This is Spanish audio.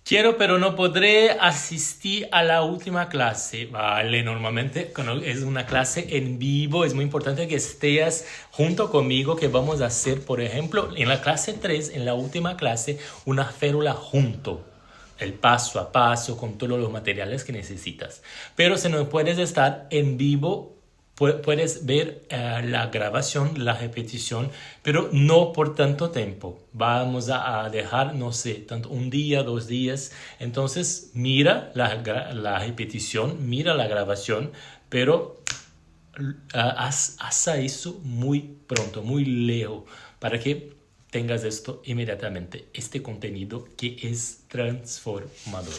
Quiero, pero no podré asistir a la última clase. Vale, normalmente cuando es una clase en vivo es muy importante que estés junto conmigo, que vamos a hacer, por ejemplo, en la clase 3, en la última clase, una férula junto. El paso a paso con todos los materiales que necesitas. Pero si no puedes estar en vivo, puedes ver la grabación, la repetición, pero no por tanto tiempo. Vamos a dejar, no sé, tanto un día, 2 días. Entonces, mira la repetición, mira la grabación, pero haz eso muy pronto, muy lejos, para que tengas esto inmediatamente, este contenido que es transformador.